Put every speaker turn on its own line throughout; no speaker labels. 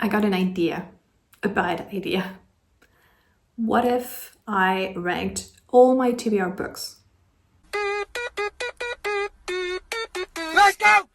I got an idea, a bad idea. What if I ranked all my TBR books?
Let's go!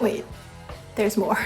Wait, there's more.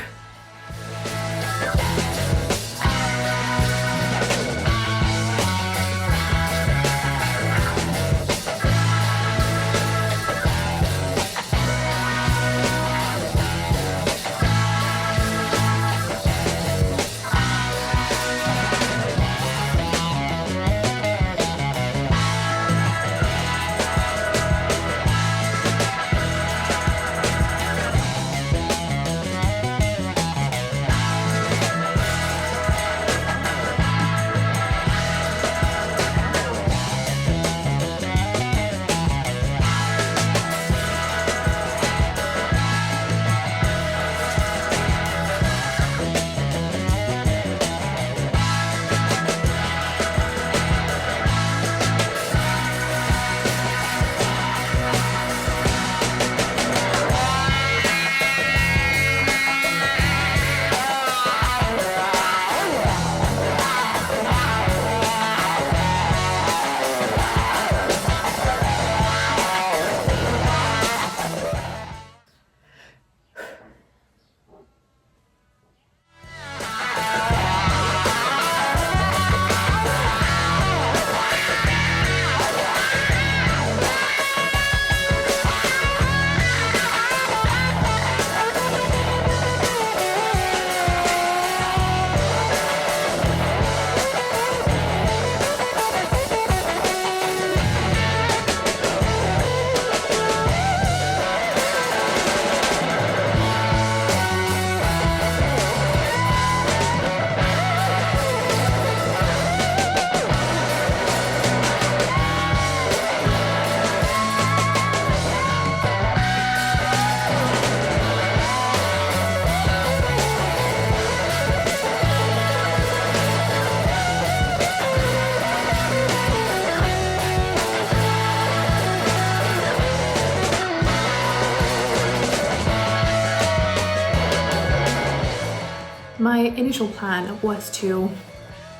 My initial plan was to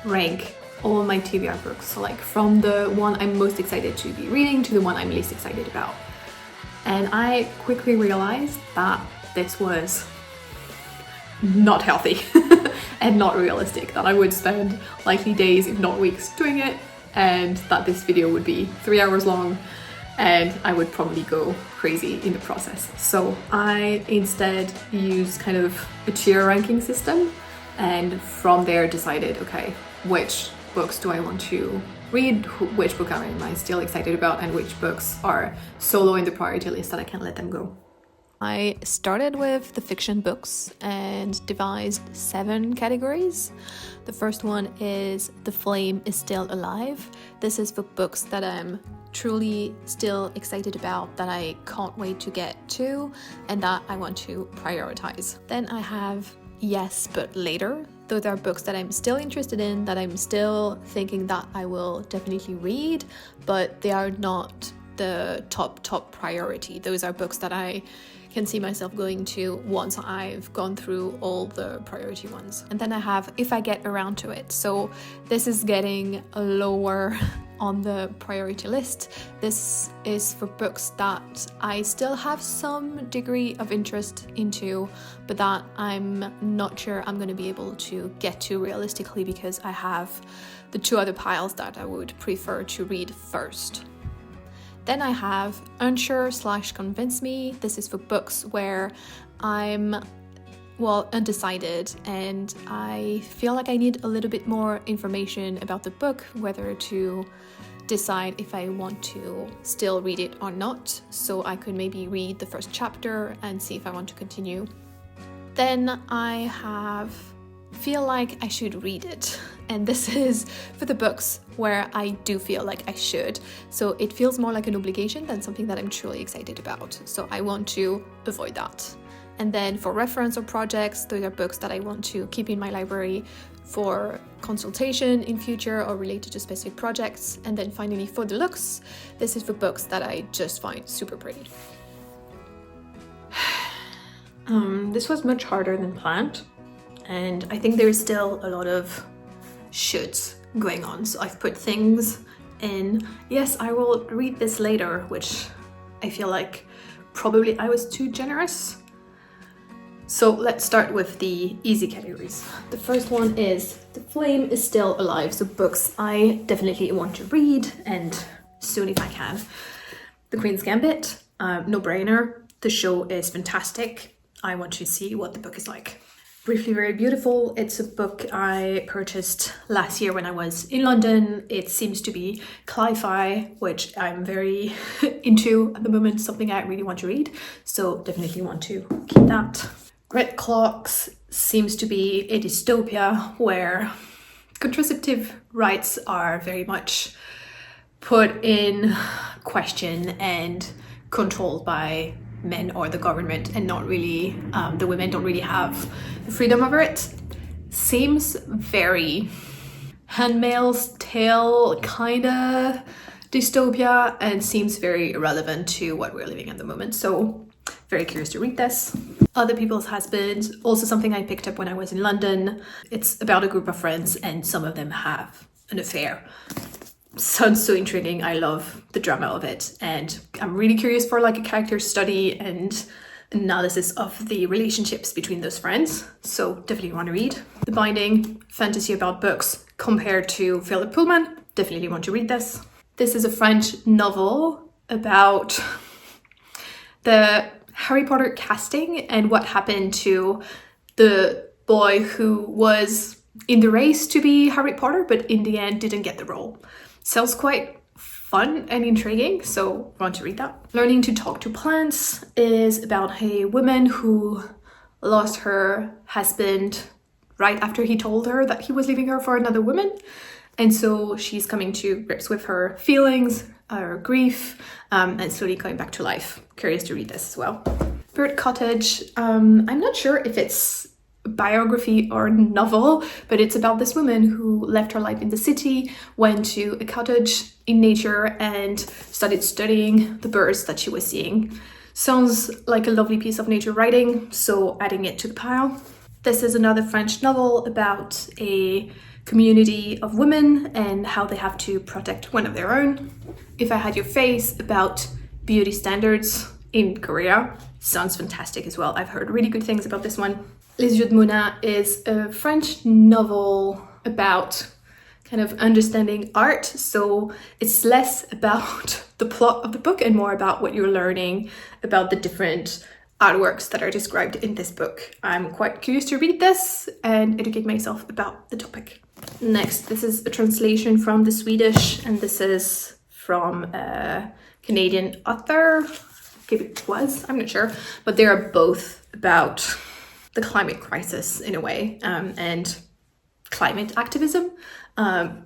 rank all my TBR books, so like from the one I'm most excited to be reading to the one I'm least excited about. And I quickly realized that this was not healthy and not realistic, that I would spend likely days, if not weeks, doing it, and that this video would be 3 hours long and I would probably go crazy in the process. So I instead used kind of a tier ranking system, and from there decided, okay, which books do I want to read, which book am I still excited about, and which books are so low in the priority list that I can't let them go. I started with the fiction books and devised 7 categories. The first one is The Flame is Still Alive. This is for books that I'm truly still excited about, that I can't wait to get to, and that I want to prioritize. Then I have Yes But Later. Those are books that I'm still interested in, that I'm still thinking that I will definitely read, but they are not the top priority. Those are books that I can see myself going to once I've gone through all the priority ones. And then I have If I Get Around to It. So this is getting lower on the priority list. This is for books that I still have some degree of interest into, but that I'm not sure I'm going to be able to get to realistically, because I have the 2 other piles that I would prefer to read first. Then I have Unsure/Convince Me. This is for books where I'm undecided and I feel like I need a little bit more information about the book, whether to decide if I want to still read it or not. So I could maybe read the first chapter and see if I want to continue. Then I feel like I should read it. And this is for the books where I do feel like I should. So it feels more like an obligation than something that I'm truly excited about. So I want to avoid that. And then for reference or projects, those are books that I want to keep in my library for consultation in future or related to specific projects. And then finally for the looks, this is for books that I just find super pretty. This was much harder than planned. And I think there is still a lot of shoulds going on. So I've put things in, yes, I will read this later, which I feel like probably I was too generous. So let's start with the easy categories. The first one is The Flame is Still Alive. So books I definitely want to read, and soon if I can. The Queen's Gambit, no brainer. The show is fantastic. I want to see what the book is like. Briefly Very Beautiful. It's a book I purchased last year when I was in London. It seems to be cli-fi, which I'm very into at the moment, something I really want to read. So definitely want to keep that. Red Clocks seems to be a dystopia where contraceptive rights are very much put in question and controlled by men or the government, and not really, the women don't really have the freedom over it. Seems very Handmaid's Tale kinda dystopia, and seems very irrelevant to what we're living at the moment. So very curious to read this. Other People's Husbands, also something I picked up when I was in London. It's about a group of friends and some of them have an affair. Sounds so intriguing. I love the drama of it, and I'm really curious for like a character study and analysis of the relationships between those friends. So definitely want to read. The Binding, fantasy about books compared to Philip Pullman. Definitely want to read this. This is a French novel about the Harry Potter casting and what happened to the boy who was in the race to be Harry Potter, but in the end didn't get the role. Sounds quite fun and intriguing, so want to read that. Learning to Talk to Plants is about a woman who lost her husband right after he told her that he was leaving her for another woman. And so she's coming to grips with her feelings, her grief, and slowly coming back to life. Curious to read this as well. Bird Cottage, I'm not sure if it's biography or novel, but it's about this woman who left her life in the city, went to a cottage in nature and started studying the birds that she was seeing. Sounds like a lovely piece of nature writing, so adding it to the pile. This is another French novel about a community of women and how they have to protect one of their own. If I Had Your Face, about beauty standards in Korea. Sounds fantastic as well. I've heard really good things about this one. Les Yeux de Mona is a French novel about kind of understanding art. So it's less about the plot of the book and more about what you're learning about the different artworks that are described in this book. I'm quite curious to read this and educate myself about the topic. Next, this is a translation from the Swedish, and this is from a Canadian author. Maybe it was, I'm not sure, but they are both about the climate crisis in a way, and climate activism.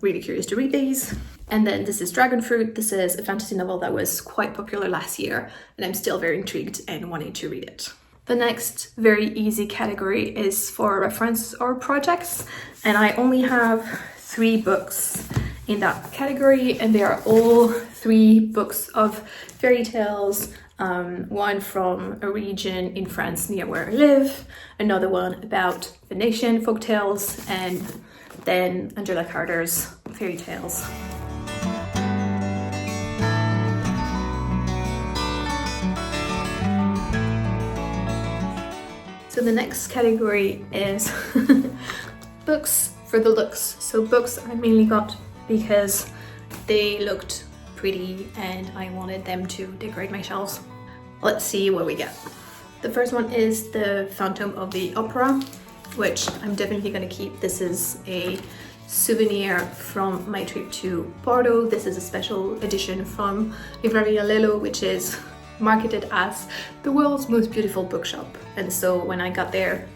Really curious to read these. And then this is Dragon Fruit. This is a fantasy novel that was quite popular last year, and I'm still very intrigued and wanting to read it. The next very easy category is for reference or projects, and I only have 3 books in that category, and they are all 3 books of fairy tales. One from a region in France near where I live, another one about Venetian folktales, and then Angela Carter's fairy tales. So the next category is books for the looks. So books I mainly got because they looked pretty and I wanted them to decorate my shelves. Let's see what we get. The first one is The Phantom of the Opera, which I'm definitely gonna keep. This is a souvenir from my trip to Porto. This is a special edition from Livraria Lelo, which is marketed as the world's most beautiful bookshop. And so when I got there,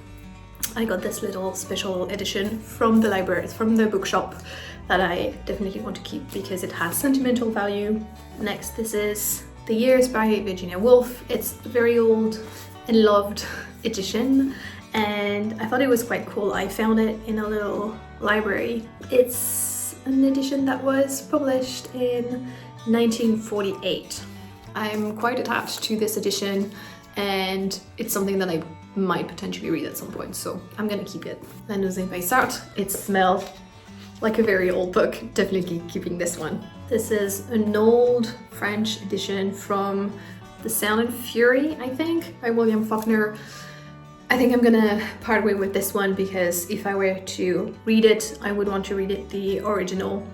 I got this little special edition from the library, from the bookshop, that I definitely want to keep because it has sentimental value. Next, this is The Years by Virginia Woolf. It's a very old and loved edition, and I thought it was quite cool. I found it in a little library. It's an edition that was published in 1948. I'm quite attached to this edition, and it's something that I might potentially read at some point, so I'm gonna keep it. La Deuxième Paysart. It smells like a very old book, definitely keeping this one. This is an old French edition from The Sound and Fury, I think, by William Faulkner. I think I'm gonna part way with this one because if I were to read it, I would want to read it the original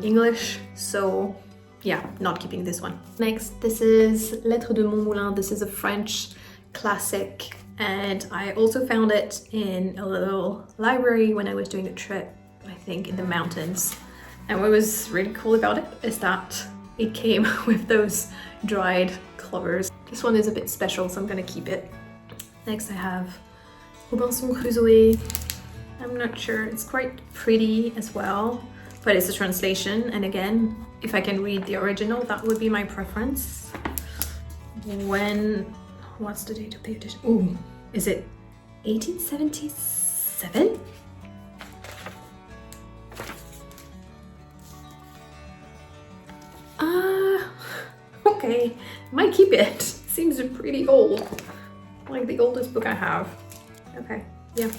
English, so yeah, not keeping this one. Next, this is Lettres de Montmoulin. This is a French classic, and I also found it in a little library when I was doing a trip, I think in the mountains. And what was really cool about it is that it came with those dried clovers. This one is a bit special, so I'm gonna keep it. Next, I have Robinson Crusoe. I'm not sure, it's quite pretty as well, but it's a translation, and again, if I can read the original, that would be my preference. What's the date of the edition? Ooh, is it 1877? Okay, might keep it. Seems pretty old, like the oldest book I have. Okay, yeah,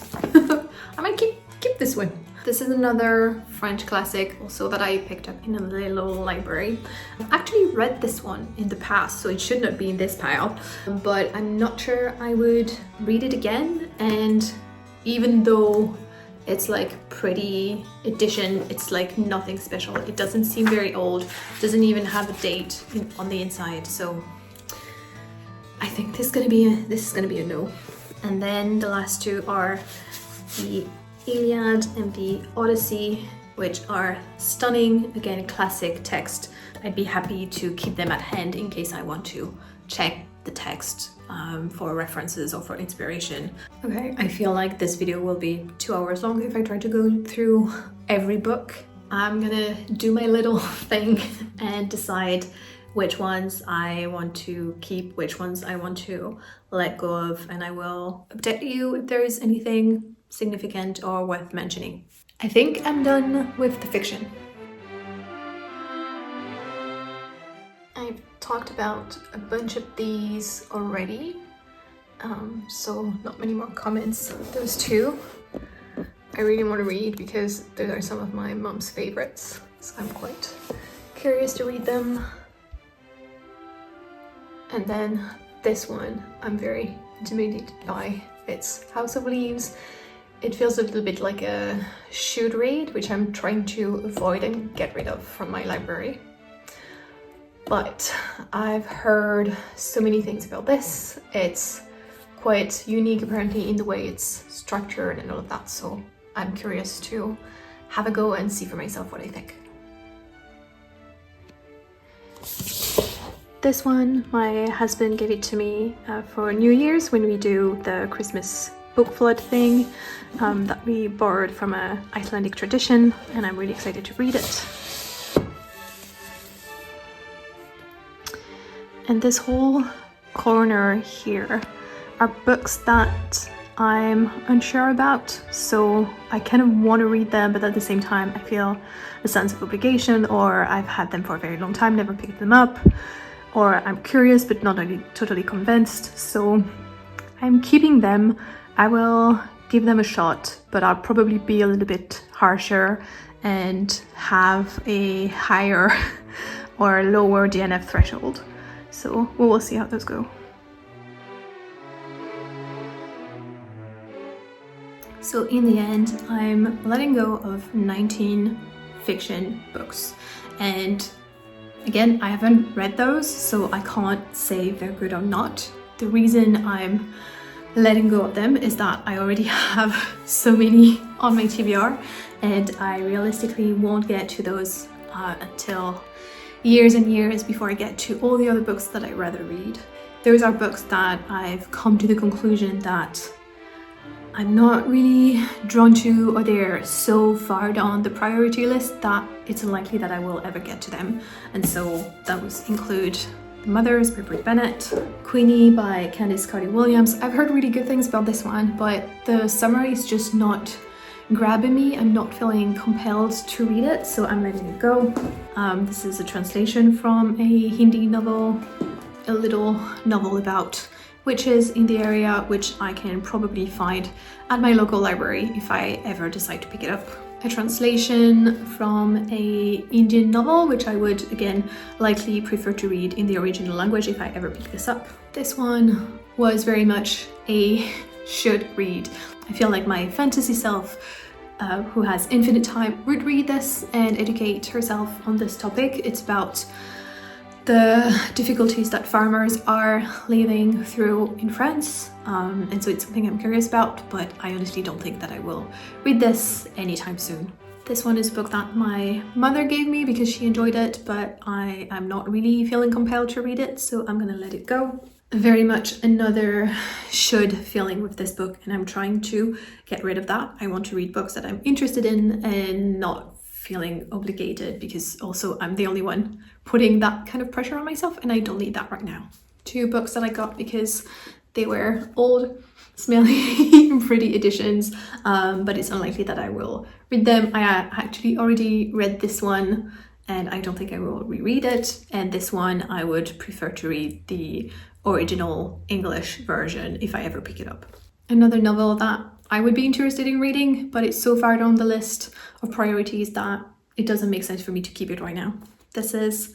I might keep this one. This is another French classic also that I picked up in a little library. I've actually read this one in the past, so it should not be in this pile, but I'm not sure I would read it again. And even though it's like pretty edition, it's like nothing special. It doesn't seem very old, doesn't even have a date on the inside, so I think this is gonna be a no. And then the last two are the Iliad and the Odyssey, which are stunning, again, classic text. I'd be happy to keep them at hand in case I want to check the text for references or for inspiration. Okay, I feel like this video will be 2 hours long if I try to go through every book. I'm gonna do my little thing and decide which ones I want to keep, which ones I want to let go of, and I will update you if there is anything significant or worth mentioning. I think I'm done with the fiction. I've talked about a bunch of these already, so not many more comments. Those two I really want to read because those are some of my mom's favorites, so I'm quite curious to read them. And then this one I'm very intimidated by. It's House of Leaves. It feels a little bit like a should read, which I'm trying to avoid and get rid of from my library. But I've heard so many things about this. It's quite unique apparently in the way it's structured and all of that, so I'm curious to have a go and see for myself what I think. This one, my husband gave it to me for New Year's when we do the Christmas book flood thing that we borrowed from an Icelandic tradition, and I'm really excited to read it. And this whole corner here are books that I'm unsure about, so I kind of want to read them, but at the same time I feel a sense of obligation, or I've had them for a very long time, never picked them up, or I'm curious but not really totally convinced, so I'm keeping them. I will give them a shot, but I'll probably be a little bit harsher and have a higher or lower DNF threshold. So we will see how those go. So in the end, I'm letting go of 19 fiction books. And again, I haven't read those, so I can't say if they're good or not. The reason I'm letting go of them is that I already have so many on my TBR, and I realistically won't get to those until years and years before I get to all the other books that I'd rather read. Those are books that I've come to the conclusion that I'm not really drawn to, or they're so far down the priority list that it's unlikely that I will ever get to them. And so those include The Mothers by Brit Bennett, Queenie by Candice Carty-Williams. I've heard really good things about this one, but the summary is just not grabbing me. I'm not feeling compelled to read it, so I'm letting it go. This is a translation from a Hindi novel, a little novel about witches in the area, which I can probably find at my local library if I ever decide to pick it up. A translation from a Indian novel, which I would again likely prefer to read in the original language if I ever pick this up. This one was very much a should read. I feel like my fantasy self, who has infinite time, would read this and educate herself on this topic. It's about the difficulties that farmers are living through in France, and so it's something I'm curious about, but I honestly don't think that I will read this anytime soon. This one is a book that my mother gave me because she enjoyed it, but I am not really feeling compelled to read it, so I'm gonna let it go. Very much another should feeling with this book, and I'm trying to get rid of that. I want to read books that I'm interested in and not feeling obligated, because also I'm the only one putting that kind of pressure on myself, and I don't need that right now. Two books that I got because they were old, smelly, pretty editions, but it's unlikely that I will read them. I actually already read this one, and I don't think I will reread it, and this one I would prefer to read the original English version if I ever pick it up. Another novel that I would be interested in reading, but it's so far down the list of priorities that it doesn't make sense for me to keep it right now. This is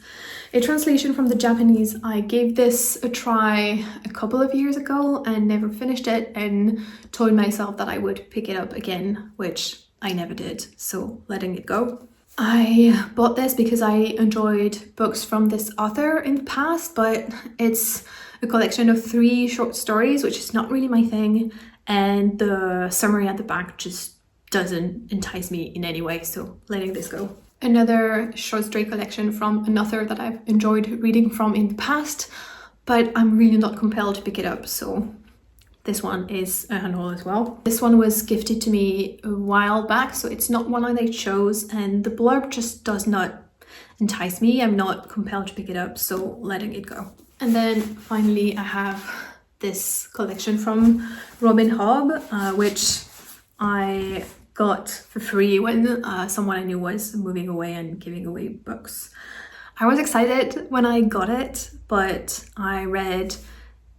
a translation from the Japanese. I gave this a try a couple of years ago and never finished it, and told myself that I would pick it up again, which I never did, so letting it go. I bought this because I enjoyed books from this author in the past, but it's a collection of 3 short stories, which is not really my thing, and the summary at the back just doesn't entice me in any way, so letting this go. Another short story collection from an author that I've enjoyed reading from in the past, but I'm really not compelled to pick it up, so this one is a unhaul as well. This one was gifted to me a while back, so it's not one that I chose, and the blurb just does not entice me. I'm not compelled to pick it up, so letting it go. And then finally I have this collection from Robin Hobb, which I got for free when someone I knew was moving away and giving away books. I was excited when I got it, but I read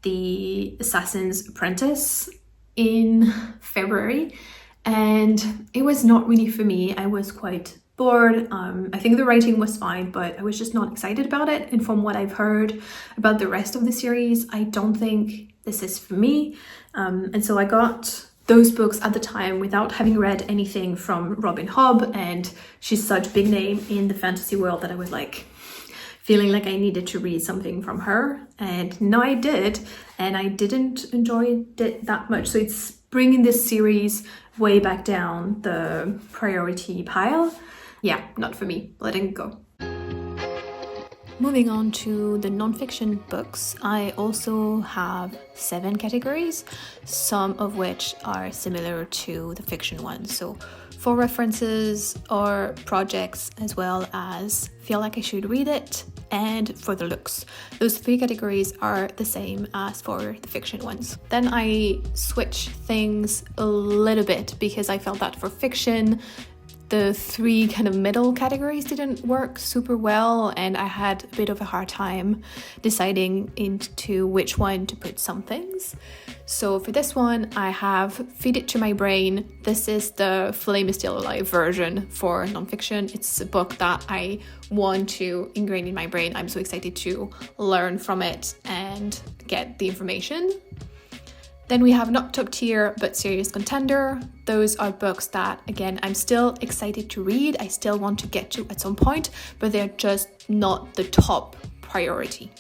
The Assassin's Apprentice in February, and it was not really for me. I was quite bored. I think the writing was fine, but I was just not excited about it. And from what I've heard about the rest of the series, I don't think this is for me. And so I got those books at the time without having read anything from Robin Hobb, and she's such a big name in the fantasy world that I was like feeling like I needed to read something from her, and now I did, and I didn't enjoy it that much. So it's bringing this series way back down the priority pile. Yeah, not for me, letting it go. Moving on to the non-fiction books, I also have 7 categories, some of which are similar to the fiction ones. So for references or projects, as well as feel like I should read it, and for the looks. Those 3 categories are the same as for the fiction ones. Then I switch things a little bit because I felt that for fiction, the 3 kind of middle categories didn't work super well, and I had a bit of a hard time deciding into which one to put some things. So for this one, I have Feed It to My Brain. This is the Flame is Still Alive version for nonfiction. It's a book that I want to ingrain in my brain. I'm so excited to learn from it and get the information. Then we have Not Top Tier but Serious Contender. Those are books that, again, I'm still excited to read. I still want to get to at some point, but they're just not the top priority.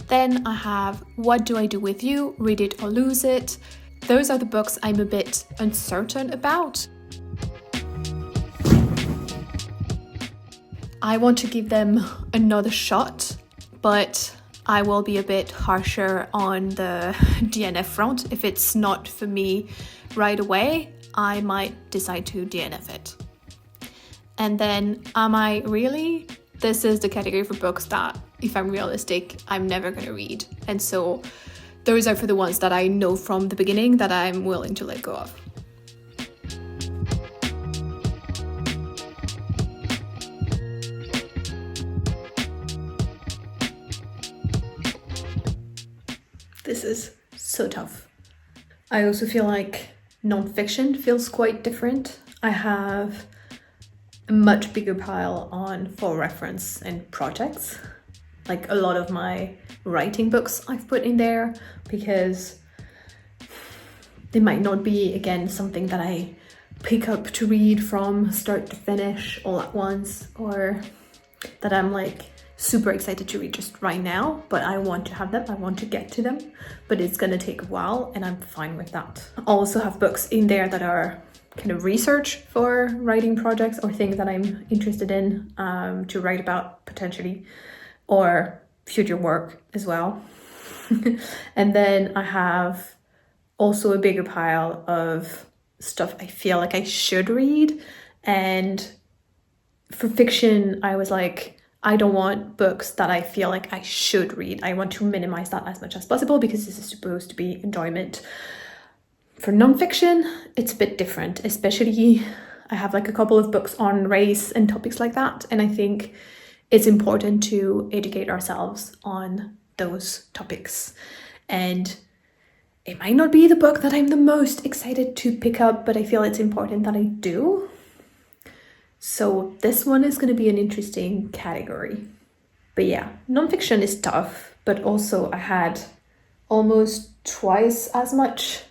Then I have What Do I Do With You? Read It or Lose It. those are the books I'm a bit uncertain about. I want to give them another shot, but I will be a bit harsher on the DNF front. If it's not for me right away, I might decide to DNF it. And then, am I really? This is the category for books that, if I'm realistic, I'm never going to read. And so those are for the ones that I know from the beginning that I'm willing to let go of. This is so tough. I also feel like non-fiction feels quite different. I have a much bigger pile on for reference and projects. Like a lot of my writing books I've put in there because they might not be, again, something that I pick up to read from start to finish all at once, or that I'm like super excited to read just right now, but I want to have them, I want to get to them, but it's gonna take a while and I'm fine with that. I also have books in there that are kind of research for writing projects or things that I'm interested in to write about potentially, or future work as well. And then I have also a bigger pile of stuff I feel like I should read. And for fiction, I was like, I don't want books that I feel like I should read. I want to minimize that as much as possible because this is supposed to be enjoyment. For non-fiction, it's a bit different, especially I have like a couple of books on race and topics like that. And I think it's important to educate ourselves on those topics. And it might not be the book that I'm the most excited to pick up, but I feel it's important that I do. So this one is going to be an interesting category. But yeah, non-fiction is tough, but also I had twice as much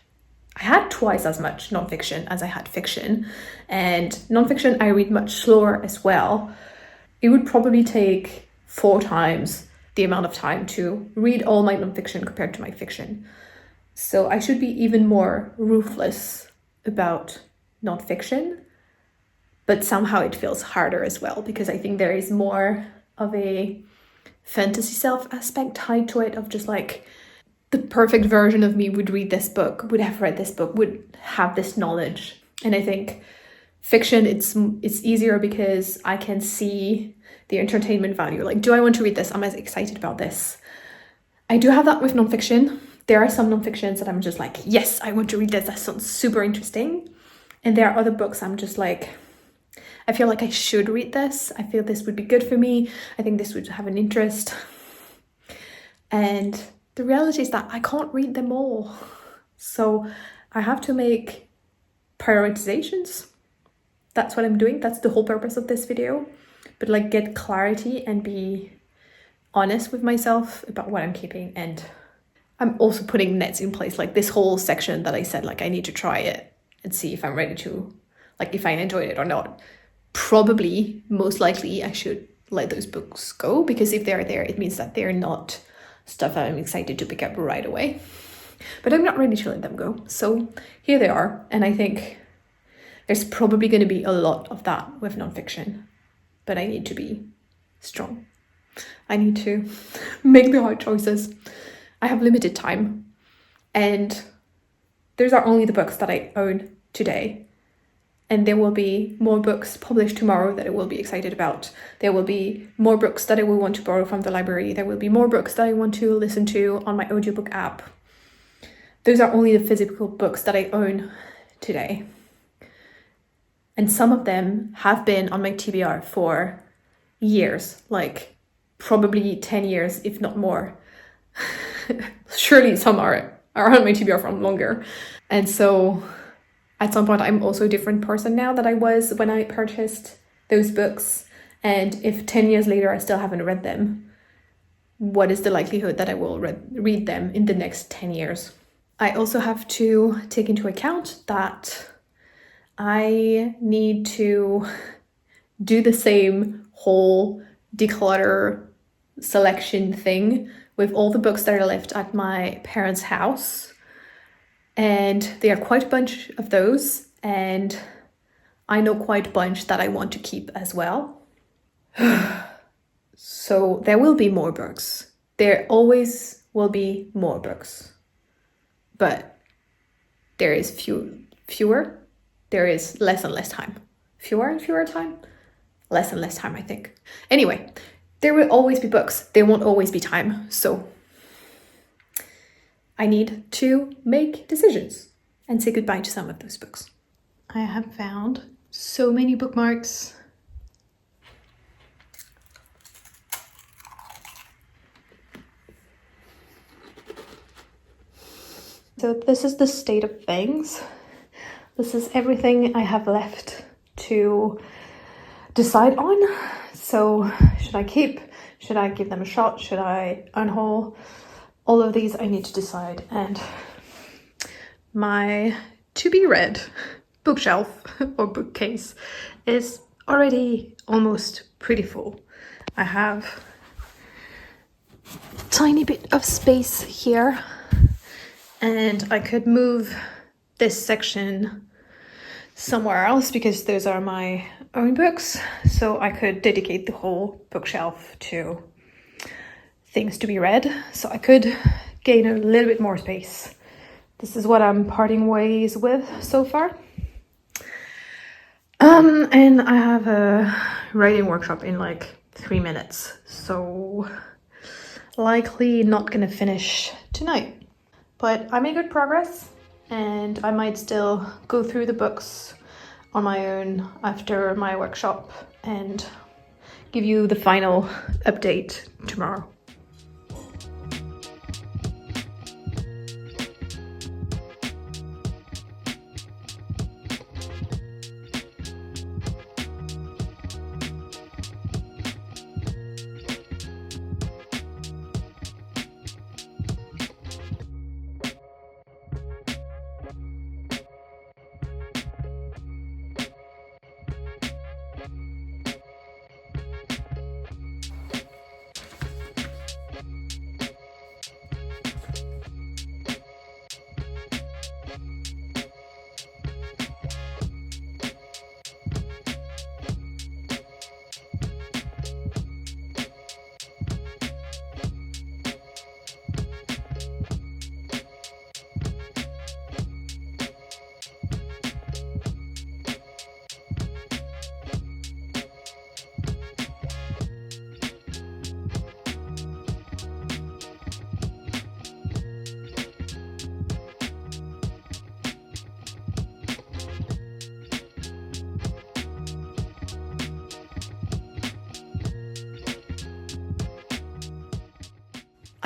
non-fiction as I had fiction. And non-fiction I read much slower as well. It would probably take 4 times the amount of time to read all my non-fiction compared to my fiction. So I should be even more ruthless about non-fiction, but somehow it feels harder as well because I think there is more of a fantasy self aspect tied to it, of just like the perfect version of me would read this book, would have read this book, would have this knowledge. And I think fiction, it's easier because I can see the entertainment value. Like, do I want to read this? Am I excited about this? I do have that with nonfiction. There are some nonfictions that I'm just like, yes, I want to read this. That sounds super interesting. And there are other books I'm just like, I feel like I should read this. I feel this would be good for me. I think this would have an interest. And the reality is that I can't read them all. So I have to make prioritizations. That's what I'm doing. That's the whole purpose of this video. But like, get clarity and be honest with myself about what I'm keeping. And I'm also putting nets in place, like this whole section that I said, like, I need to try it and see if I'm ready to, like, if I enjoyed it or not. Probably, most likely, I should let those books go, because if they're there, it means that they're not stuff that I'm excited to pick up right away. But I'm not ready to let them go. So here they are. And I think there's probably going to be a lot of that with nonfiction. But I need to be strong. I need to make the hard choices. I have limited time. And those are only the books that I own today. And there will be more books published tomorrow that I will be excited about. There will be more books that I will want to borrow from the library. There will be more books that I want to listen to on my audiobook app. Those are only the physical books that I own today. And some of them have been on my TBR for years, like probably 10 years, if not more. Surely some are on my TBR for longer. And so at some point, I'm also a different person now than I was when I purchased those books. And if 10 years later, I still haven't read them, what is the likelihood that I will read them in the next 10 years? I also have to take into account that I need to do the same whole declutter selection thing with all the books that are left at my parents' house And there are quite a bunch of those, and I know quite a bunch that I want to keep as well. So there will be more books. There always will be more books. But there is fewer. There is less and less time. Fewer and fewer time? Less and less time, I think. Anyway, there will always be books. There won't always be time. So I need to make decisions and say goodbye to some of those books. I have found so many bookmarks. So this is the state of things. This is everything I have left to decide on. So should I keep? Should I give them a shot? Should I unhaul? All of these I need to decide. And my to be read bookshelf or bookcase is already almost pretty full. I have a tiny bit of space here, and I could move this section somewhere else because those are my own books. So I could dedicate the whole bookshelf to things to be read. So I could gain a little bit more space. This is what I'm parting ways with so far. And I have a writing workshop in like 3 minutes. So likely not gonna finish tonight. But I made good progress, and I might still go through the books on my own after my workshop and give you the final update tomorrow.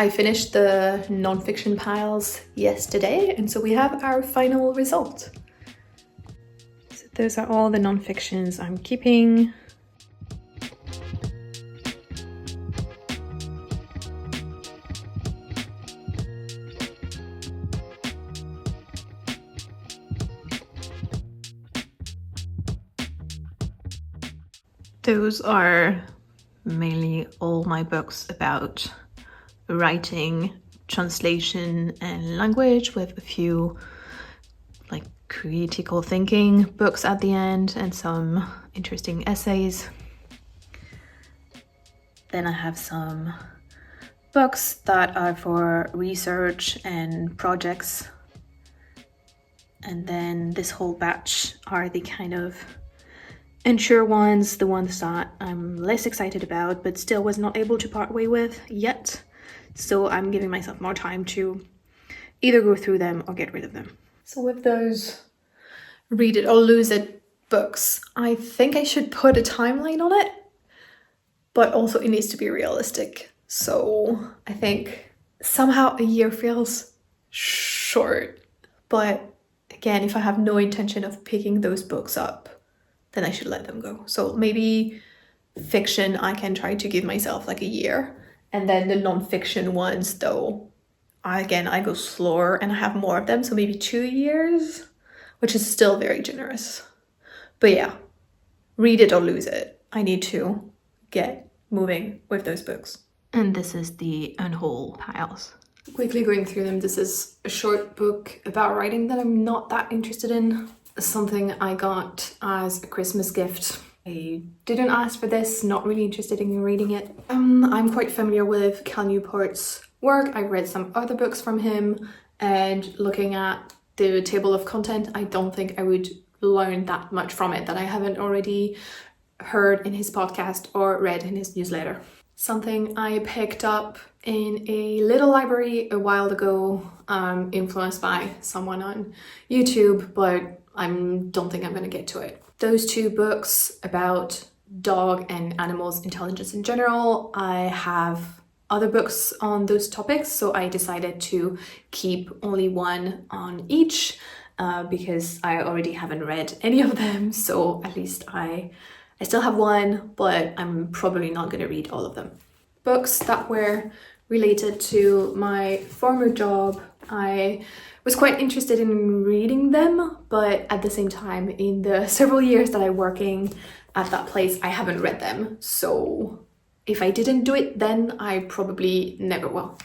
I finished the non-fiction piles yesterday, and so we have our final result. So those are all the non-fictions I'm keeping. Those are mainly all my books about writing, translation, and language, with a few like critical thinking books at the end and some interesting essays. Then I have some books that are for research and projects. And then this whole batch are the kind of unsure ones, the ones that I'm less excited about but still was not able to part way with yet. So I'm giving myself more time to either go through them or get rid of them. So with those read it or lose it books, I think I should put a timeline on it, but also it needs to be realistic. So I think somehow a year feels short, but again, if I have no intention of picking those books up, then I should let them go. So maybe fiction, I can try to give myself like a year. And then the non-fiction ones, though, I go slower and I have more of them. So maybe 2 years, which is still very generous. But yeah, read it or lose it. I need to get moving with those books. And this is the unhaul piles. Quickly going through them, this is a short book about writing that I'm not that interested in. Something I got as a Christmas gift. I didn't ask for this, not really interested in reading it. I'm quite familiar with Cal Newport's work. I read some other books from him, and looking at the table of content, I don't think I would learn that much from it that I haven't already heard in his podcast or read in his newsletter. Something I picked up in a little library a while ago, influenced by someone on YouTube, but I don't think I'm going to get to it. Those two books about dog and animals intelligence in general, I have other books on those topics, so I decided to keep only one on each because I already haven't read any of them, so at least I still have one, but I'm probably not going to read all of them. Books that were related to my former job, I was quite interested in reading them, but at the same time, in the several years that I'm working at that place, I haven't read them. So if I didn't do it then, I probably never will.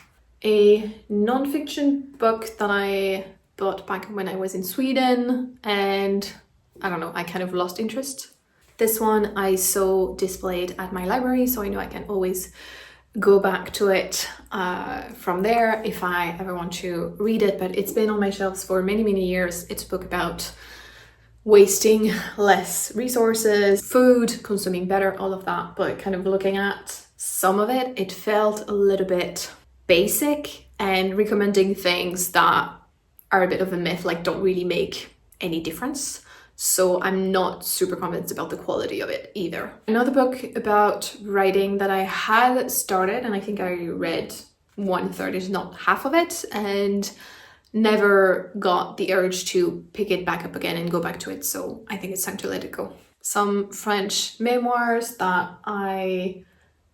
A non-fiction book that I bought back when I was in Sweden, and I don't know, I kind of lost interest. This one I saw displayed at my library, so I know I can always go back to it from there if I ever want to read it, but it's been on my shelves for many years. It's a book about wasting less resources, food, consuming better, all of that, but kind of looking at some of it, it felt a little bit basic and recommending things that are a bit of a myth, like don't really make any difference. So I'm not super convinced about the quality of it either. Another book about writing that I had started, and I think I read 1/3, if not half of it, and never got the urge to pick it back up again and go back to it. So I think it's time to let it go. Some French memoirs that I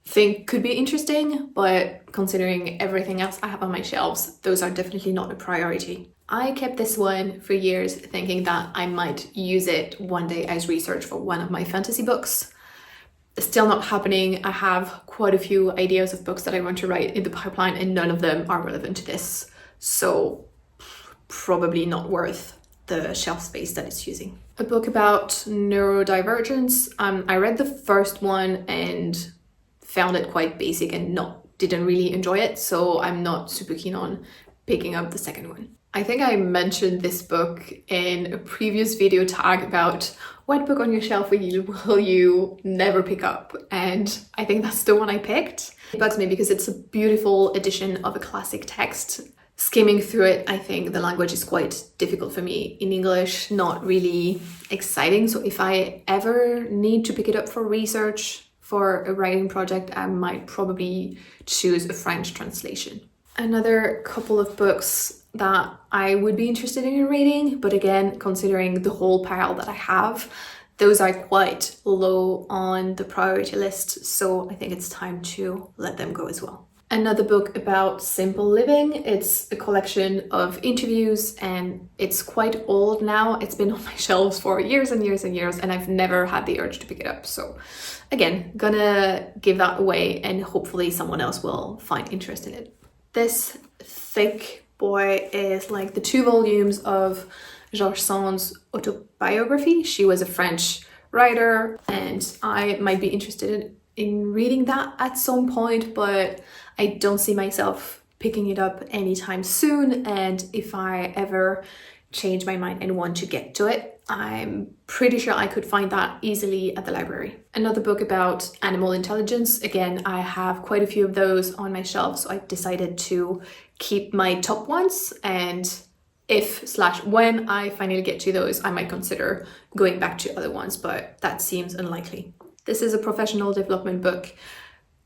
think could be interesting, but considering everything else I have on my shelves, those are definitely not a priority. I kept this one for years thinking that I might use it one day as research for one of my fantasy books. Still not happening. I have quite a few ideas of books that I want to write in the pipeline, and none of them are relevant to this. So probably not worth the shelf space that it's using. A book about neurodivergence. I read the first one and found it quite basic and didn't really enjoy it, so I'm not super keen on picking up the second one. I think I mentioned this book in a previous video tag about what book on your shelf will you never pick up, and I think that's the one I picked. It bugs me because it's a beautiful edition of a classic text. Skimming through it, I think the language is quite difficult for me in English, not really exciting, so if I ever need to pick it up for research for a writing project, I might probably choose a French translation. Another couple of books that I would be interested in reading, but again, considering the whole pile that I have, those are quite low on the priority list, so I think it's time to let them go as well. Another book about simple living. It's a collection of interviews and it's quite old now. It's been on my shelves for years and years and years, and I've never had the urge to pick it up. So again, gonna give that away and hopefully someone else will find interest in it. This thick boy is like the 2 volumes of George Sand's autobiography. She was a French writer and I might be interested in reading that at some point, but I don't see myself picking it up anytime soon, and if I ever change my mind and want to get to it, I'm pretty sure I could find that easily at the library. Another book about animal intelligence. Again, I have quite a few of those on my shelf, so I decided to keep my top ones, and if/when I finally get to those, I might consider going back to other ones, but that seems unlikely. This is a professional development book.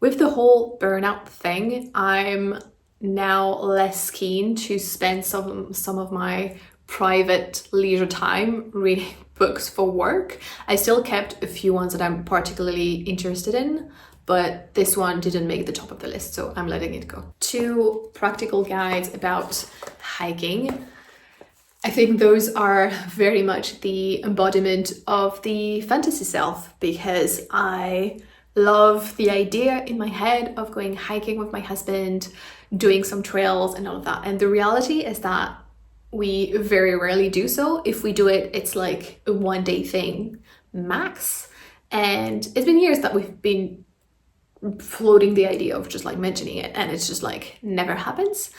With the whole burnout thing, I'm now less keen to spend some of my private leisure time reading books for work. I still kept a few ones that I'm particularly interested in, but this one didn't make the top of the list, so I'm letting it go. 2 practical guides about hiking. I think those are very much the embodiment of the fantasy self, because I love the idea in my head of going hiking with my husband, doing some trails and all of that. And the reality is that we very rarely do so. If we do it, it's like a one-day thing max. And it's been years that we've been floating the idea of just like mentioning it, and it's just like never happens.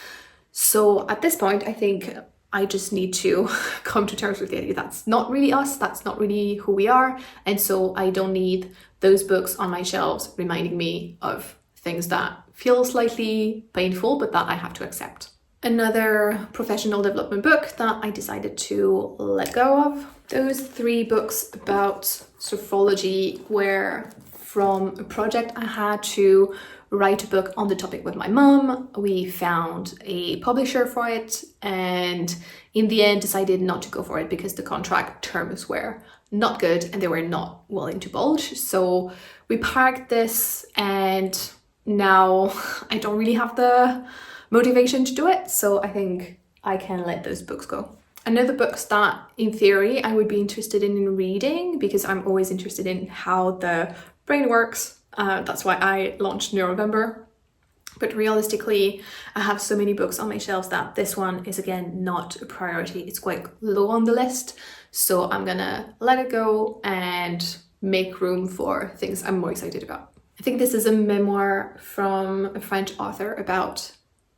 So at this point, I think I just need to come to terms with the idea that's not really us, that's not really who we are. And so I don't need those books on my shelves reminding me of things that feel slightly painful, but that I have to accept. Another professional development book that I decided to let go of. Those 3 books about sophrology were from a project I had to write a book on the topic with my mum. We found a publisher for it, and in the end decided not to go for it because the contract terms were not good and they were not willing to budge. So we parked this, and now I don't really have the motivation to do it. So I think I can let those books go. Another books that in theory I would be interested in reading, because I'm always interested in how the brain works. That's why I launched November. But realistically, I have so many books on my shelves that this one is again not a priority. It's quite low on the list. So I'm gonna let it go and make room for things I'm more excited about. I think this is a memoir from a French author about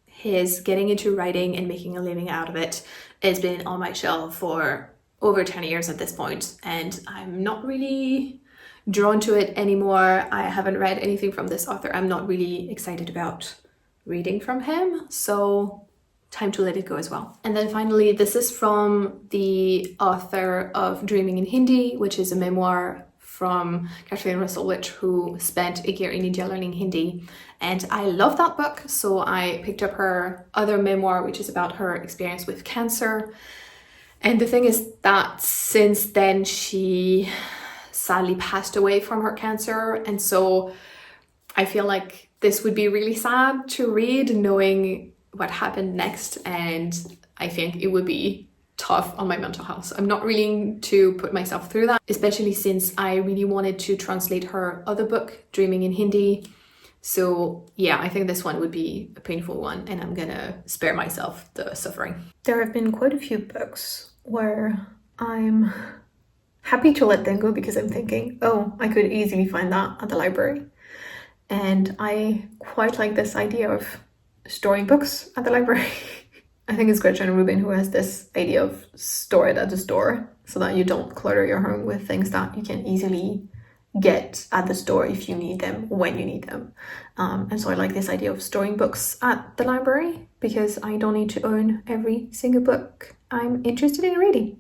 his getting into writing and making a living out of it. It's been on my shelf for over 10 years at this point, and I'm not really drawn to it anymore. I haven't read anything from this author. I'm not really excited about reading from him, so time to let it go as well. And then finally, this is from the author of Dreaming in Hindi, which is a memoir from Kathleen Russell-Witch, who spent a year in India learning Hindi. And I love that book, so I picked up her other memoir, which is about her experience with cancer. And the thing is that since then, she sadly passed away from her cancer. And so I feel like this would be really sad to read, knowing what happened next. And I think it would be tough on my mental health. I'm not willing to put myself through that, especially since I really wanted to translate her other book, Dreaming in Hindi. So yeah, I think this one would be a painful one, and I'm gonna spare myself the suffering. There have been quite a few books where I'm happy to let them go because I'm thinking, oh, I could easily find that at the library. And I quite like this idea of storing books at the library. I think it's Gretchen Rubin who has this idea of store it at the store so that you don't clutter your home with things that you can easily get at the store if you need them, when you need them. And so I like this idea of storing books at the library because I don't need to own every single book I'm interested in reading.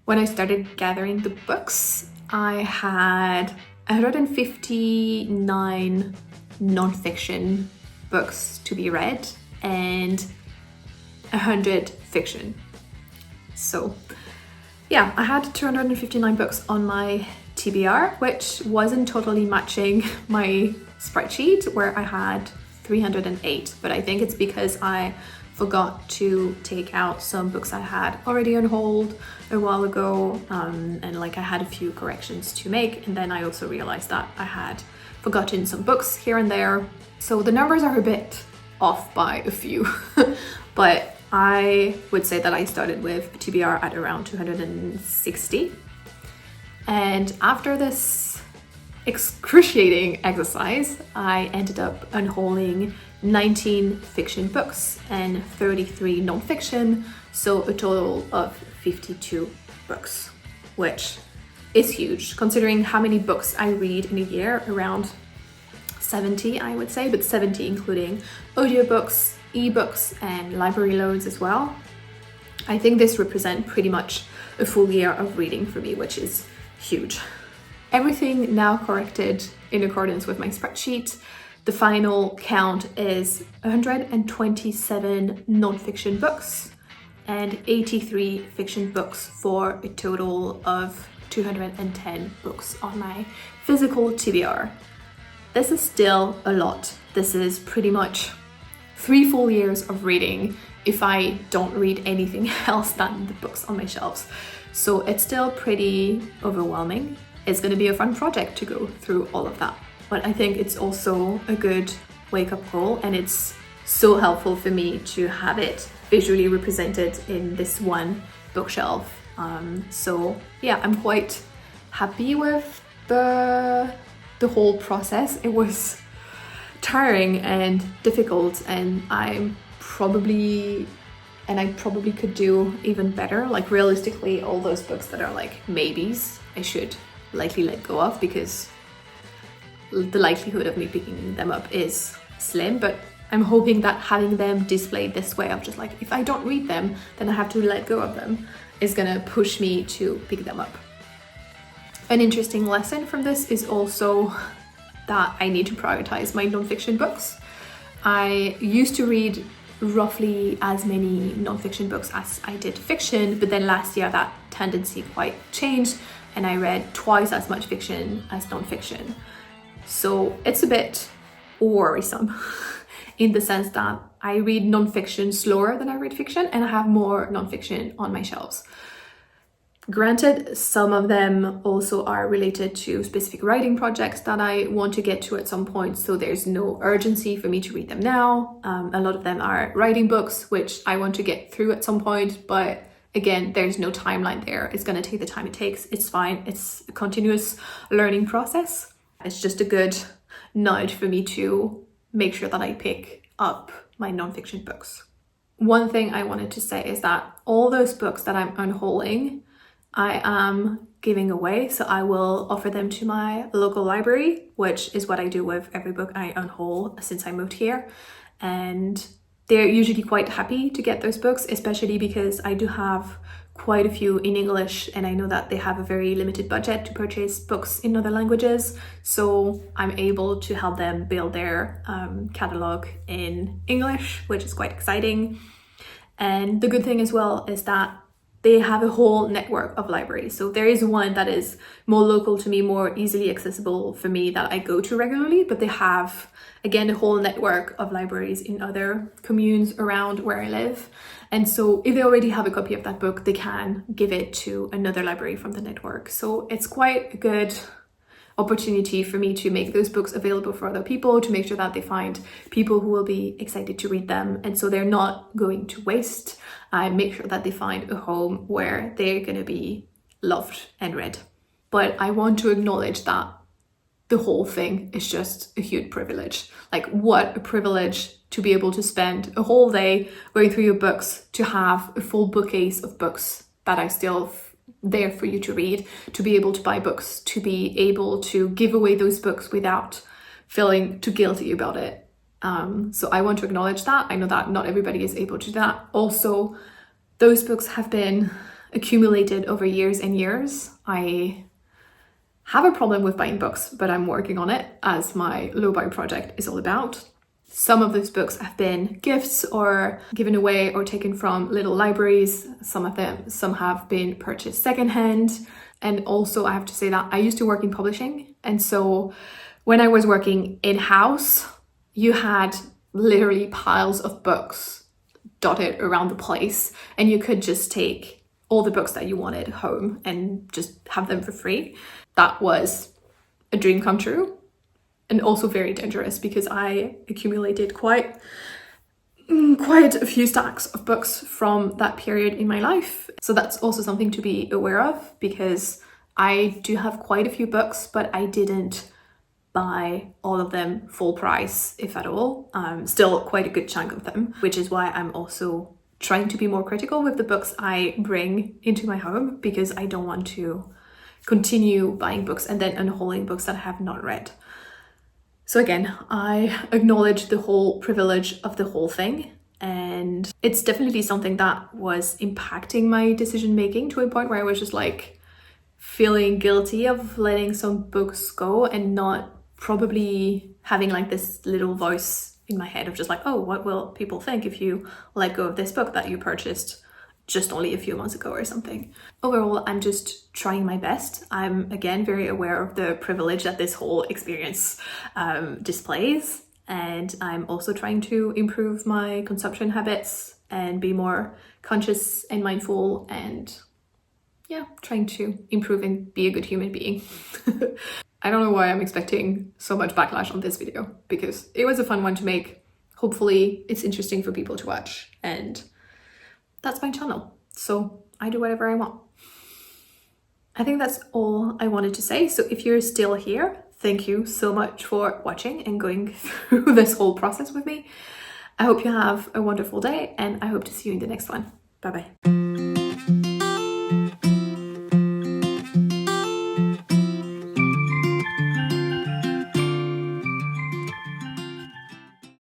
When I started gathering the books, I had 159 non-fiction books to be read and 100 fiction. So yeah, I had 259 books on my TBR, which wasn't totally matching my spreadsheet where I had 308, but I think it's because I forgot to take out some books I had already on hold a while ago, and like I had a few corrections to make, and then I also realized that I had forgotten some books here and there. So the numbers are a bit off by a few, but I would say that I started with TBR at around 260. And after this excruciating exercise, I ended up unhauling 19 fiction books and 33 non-fiction, so a total of 52 books, which is huge considering how many books I read in a year, around 70 I would say, but 70 including audiobooks, ebooks and library loans as well. I think this represents pretty much a full year of reading for me, which is huge. Everything now corrected in accordance with my spreadsheet. The final count is 127 non-fiction books and 83 fiction books for a total of 210 books on my physical TBR. This is still a lot. This is pretty much 3 full years of reading if I don't read anything else than the books on my shelves. So it's still pretty overwhelming. It's going to be a fun project to go through all of that. but I think it's also a good wake-up call, and it's so helpful for me to have it visually represented in this one bookshelf. So yeah, I'm quite happy with the whole process. It was tiring and difficult, and I probably could do even better. Like realistically, all those books that are like maybes, I should likely let go of, because the likelihood of me picking them up is slim. But I'm hoping that having them displayed this way of just like, if I don't read them, then I have to let go of them, is gonna push me to pick them up. An interesting lesson from this is also that I need to prioritize my non-fiction books. I used to read roughly as many non-fiction books as I did fiction, but then last year that tendency quite changed and I read twice as much fiction as non-fiction. So it's a bit worrisome in the sense that I read non-fiction slower than I read fiction, and I have more non-fiction on my shelves. Granted, some of them also are related to specific writing projects that I want to get to at some point, so there's no urgency for me to read them now. A lot of them are writing books, which I want to get through at some point, but again, there's no timeline there. It's going to take the time it takes. It's fine. It's a continuous learning process. It's just a good nudge for me to make sure that I pick up my non-fiction books. One thing I wanted to say is that all those books that I'm unhauling, I am giving away. So I will offer them to my local library, which is what I do with every book I unhaul since I moved here. And they're usually quite happy to get those books, especially because I do have quite a few in English, and I know that they have a very limited budget to purchase books in other languages. So I'm able to help them build their catalog in English, which is quite exciting. And the good thing as well is that they have a whole network of libraries. So there is one that is more local to me, more easily accessible for me, that I go to regularly, but they have, again, a whole network of libraries in other communes around where I live. And so if they already have a copy of that book, they can give it to another library from the network. So it's quite a good opportunity for me to make those books available for other people, to make sure that they find people who will be excited to read them. And so they're not going to waste. I make sure that they find a home where they're going to be loved and read. But I want to acknowledge that the whole thing is just a huge privilege. Like, what a privilege to be able to spend a whole day going through your books, to have a full bookcase of books that are still there for you to read, to be able to buy books, to be able to give away those books without feeling too guilty about it. So I want to acknowledge that. I know that not everybody is able to do that. Also, those books have been accumulated over years and years. I have a problem with buying books, but I'm working on it, as my low buy project is all about. Some of those books have been gifts or given away or taken from little libraries. Some have been purchased secondhand. And also I have to say that I used to work in publishing. And so when I was working in-house, you had literally piles of books dotted around the place, and you could just take all the books that you wanted home and just have them for free. That was a dream come true. And also very dangerous, because I accumulated quite a few stacks of books from that period in my life. So that's also something to be aware of, because I do have quite a few books, but I didn't buy all of them full price, if at all. Still quite a good chunk of them, which is why I'm also trying to be more critical with the books I bring into my home, because I don't want to continue buying books and then unhauling books that I have not read. So again, I acknowledge the whole privilege of the whole thing, and it's definitely something that was impacting my decision making to a point where I was just like feeling guilty of letting some books go, and not probably having like this little voice in my head of just like, oh, what will people think if you let go of this book that you purchased just only a few months ago or something. Overall, I'm just trying my best. I'm again very aware of the privilege that this whole experience displays, and I'm also trying to improve my consumption habits and be more conscious and mindful, and yeah, trying to improve and be a good human being. I don't know why I'm expecting so much backlash on this video, because it was a fun one to make. Hopefully it's interesting for people to watch, and that's my channel, so I do whatever I want. I think that's all I wanted to say. So if you're still here, thank you so much for watching and going through this whole process with me. I hope you have a wonderful day, and I hope to see you in the next one. Bye bye.